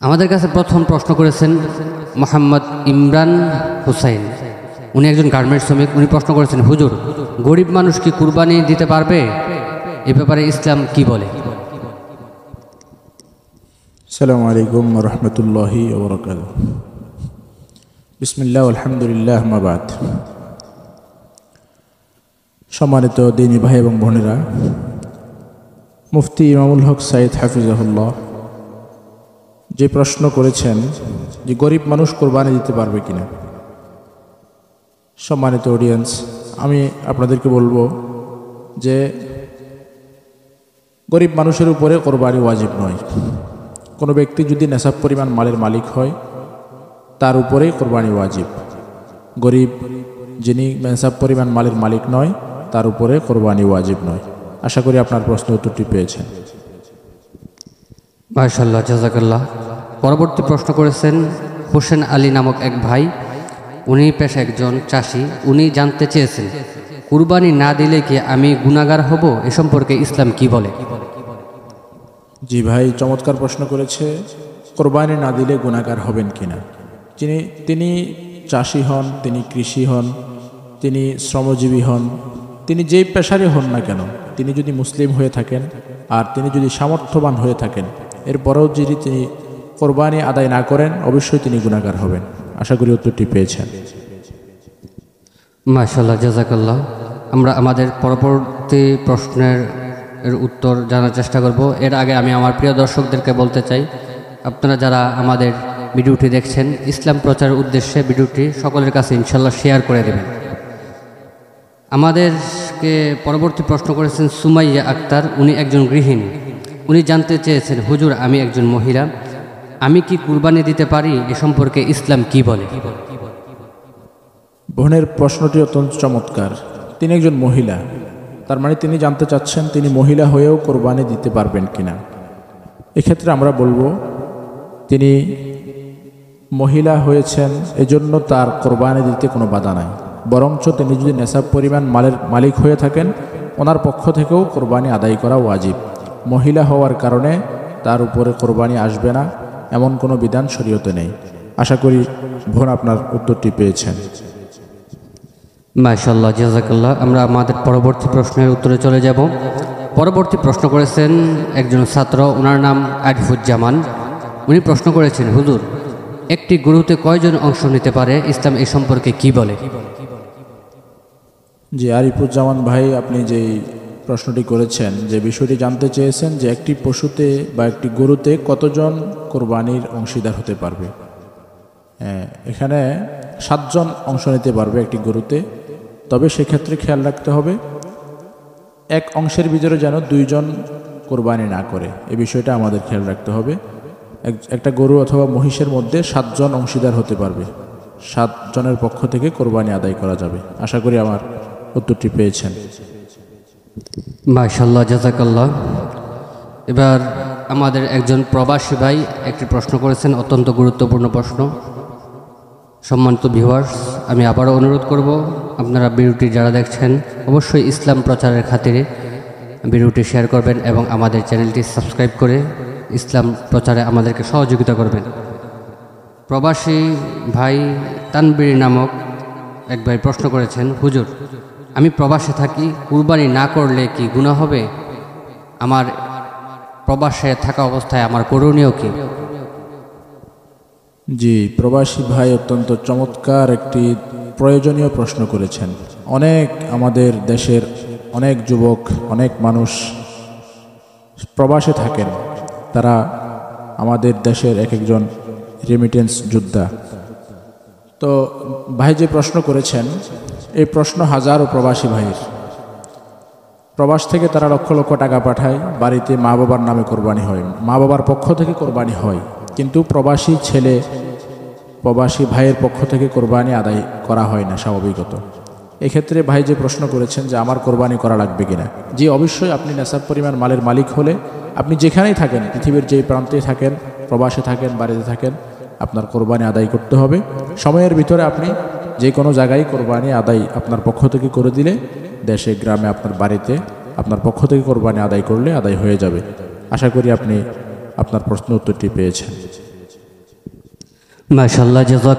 আমাদের কাছে প্রথম প্রশ্ন করেছেন মোহাম্মদ ইমরান হুসাইন। উনি একজন গার্মেন্টস শ্রমিক। উনি প্রশ্ন করেছেন, হুজুর, গরিব মানুষ কি কুরবানি দিতে পারবে? এ ব্যাপারে ইসলাম কি বলে? আসসালামু আলাইকুম ওয়া রাহমাতুল্লাহি ওয়া বারাকাতুহু। বিসমিল্লাহ আলহামদুলিল্লাহ মা বাদ। সম্মানিত দ্বীনী ভাই এবং বোনেরা, মুফতি ইমামুল হক সাইদ হাফিজাহুল্লাহ যে প্রশ্ন করেছেন যে গরিব মানুষ কোরবানি দিতে পারবে কিনা। সম্মানিত অডিয়েন্স, আমি আপনাদেরকে বলবো যে গরিব মানুষের উপরে কোরবানি ওয়াজিব নয়। কোনো ব্যক্তি যদি নেশাব পরিমাণ মালের মালিক হয় তার উপরেই কোরবানি ওয়াজিব। গরিব যিনি নেশাব পরিমাণ মালের মালিক নয় তার উপরে কোরবানি ওয়াজিব নয়। আশা করি আপনার প্রশ্ন উত্তরটি পেয়েছেন। মাশাআল্লাহ, জাযাকাল্লাহ। পরবর্তী প্রশ্ন করেছেন হোসেন আলী নামক এক ভাই। উনি পেশা একজন চাষি। উনি জানতে চেয়েছেন, কুরবানি না দিলে কি আমি গুনাহগার হব? এ সম্পর্কে ইসলাম কি বলে? জি ভাই, চমৎকার প্রশ্ন করেছে। কোরবানি না দিলে গুনাহগার হবেন কিনা। তিনি চাষি হন, তিনি কৃষি হন, তিনি শ্রমজীবী হন, তিনি যেই পেশারই হন না কেন, তিনি যদি মুসলিম হয়ে থাকেন আর তিনি যদি সামর্থ্যবান হয়ে থাকেন, এরপরেও যদি তিনি কোরবানি আদায় না করেন, অবশ্যই তিনি গুনাহগার হবেন। আশা করি উত্তরটি পেয়েছেন। মাশাআল্লাহ, জাযাকাল্লাহ। আমরা আমাদের পরবর্তী প্রশ্নের উত্তর জানার চেষ্টা করব। এর আগে আমি আমার প্রিয় দর্শকদেরকে বলতে চাই, আপনারা যারা আমাদের ভিডিওটি দেখছেন, ইসলাম প্রচারের উদ্দেশ্যে ভিডিওটি সকলের কাছে ইনশাআল্লাহ শেয়ার করে দেবেন। আমাদেরকে পরবর্তী প্রশ্ন করেছেন সুমাইয়া আক্তার। উনি একজন গৃহিণী। উনি জানতে চেয়েছেন, হুজুর, আমি একজন মহিলা, আমি কি কুরবানি দিতে পারি? এ সম্পর্কে ইসলাম কি বলে? বোনের প্রশ্নটি অত্যন্ত চমৎকার। তিনি একজন মহিলা, তার মানে তিনি জানতে চাচ্ছেন তিনি মহিলা হয়েও কোরবানি দিতে পারবেন কিনা। এক্ষেত্রে আমরা বলবো, তিনি মহিলা হয়েছেন এজন্য তার কোরবানি দিতে কোনো বাধা নাই। বরঞ্চ তিনি যদি নেশাব পরিমাণ মালের মালিক হয়ে থাকেন, ওনার পক্ষ থেকেও কোরবানি আদায় করা ওয়াজিব। মহিলা হওয়ার কারণে তার উপরে কোরবানি আসবে না, এমন কোনো বিধান শরীয়তে নেই। আশা করি বোন আপনার উত্তরটি পেয়েছেন। মাশাআল্লাহ, জাযাকাল্লাহ। আমরা আমাদের পরবর্তী প্রশ্নের উত্তরে চলে যাব। পরবর্তী প্রশ্ন করেছেন একজন ছাত্র, ওনার নাম আরিফুজ্জামান। উনি প্রশ্ন করেছেন, হুজুর, একটি গরুতে কয়জন অংশ নিতে পারে? ইসলাম এই সম্পর্কে কি বলে? জি আরিফুজ্জামান ভাই, আপনি যেই প্রশ্নটি করেছেন, যে বিষয়টি জানতে চেয়েছেন যে একটি পশুতে বা একটি গরুতে কতজন কোরবানির অংশীদার হতে পারবে। এখানে 7 জন অংশ নিতে পারবে একটি গরুতে। তবে সেক্ষেত্রে খেয়াল রাখতে হবে এক অংশের ভিতরে যেন 2 জন কোরবানি না করে, এই বিষয়টা আমাদের খেয়াল রাখতে হবে। একটা গরু অথবা মহিষের মধ্যে 7 জন অংশীদার হতে পারবে। 7 জনের পক্ষ থেকে কোরবানি আদায় করা যাবে। আশা করি আমার উত্তরটি পেয়েছেন। মাশাআল্লাহ, জাযাকাল্লাহ। এবার আমাদের একজন প্রবাসী ভাই একটি প্রশ্ন করেছেন, অত্যন্ত গুরুত্বপূর্ণ প্রশ্ন। সম্মানিত ভিউয়ার্স, আমি আবারও অনুরোধ করব, আপনারা ভিডিওটি যারা দেখছেন অবশ্যই ইসলাম প্রচারের খাতিরে ভিডিওটি শেয়ার করবেন এবং আমাদের চ্যানেলটি সাবস্ক্রাইব করে ইসলাম প্রচারে আমাদেরকে সহযোগিতা করবেন। প্রবাসী ভাই তানবীর নামক এক ভাই প্রশ্ন করেছেন, হুজুর, আমি প্রবাসে থাকি, কুরবানি না করলে কি গুনাহ হবে? আমার প্রবাসে থাকা অবস্থায় আমার করণীয় কি? জি, প্রবাসী ভাই অত্যন্ত চমৎকার একটি প্রয়োজনীয় প্রশ্ন করেছেন। আমাদের দেশের অনেক যুবক, অনেক মানুষ প্রবাসে থাকেন। তারা আমাদের দেশের এক একজন রেমিটেন্স যোদ্ধা। তো ভাই যে প্রশ্ন করেছেন, এই প্রশ্ন হাজারো প্রবাসী ভাইয়ের। প্রবাস থেকে তারা লক্ষ লক্ষ টাকা পাঠায়, বাড়িতে মা বাবার নামে কোরবানি হয়, মা বাবার পক্ষ থেকে কোরবানি হয়, কিন্তু প্রবাসী ছেলে, প্রবাসী ভাইয়ের পক্ষ থেকে কোরবানি আদায় করা হয় না স্বাভাবিকত। এক্ষেত্রে ভাই যে প্রশ্ন করেছেন যে আমার কোরবানি করা লাগবে কিনা, জি অবশ্যই। আপনি নেশাব পরিমাণ মালের মালিক হলে আপনি যেখানেই থাকেন, পৃথিবীর যেই প্রান্তে থাকেন, প্রবাসে থাকেন, বাড়িতে থাকেন, আপনার কোরবানি আদায় করতে হবে। সময়ের ভিতরে আপনি যে কোনো জায়গায় কোরবানি আদায় আপনার পক্ষ থেকে করে দিলে, দেশে গ্রামে আপনার বাড়িতে আপনার পক্ষ থেকে কোরবানি আদায় করলে আদায় হয়ে যাবে। আশা করি আপনি আপনার প্রশ্ন উত্তরটি পেয়েছেন। মাশাআল্লাহ, জাযাক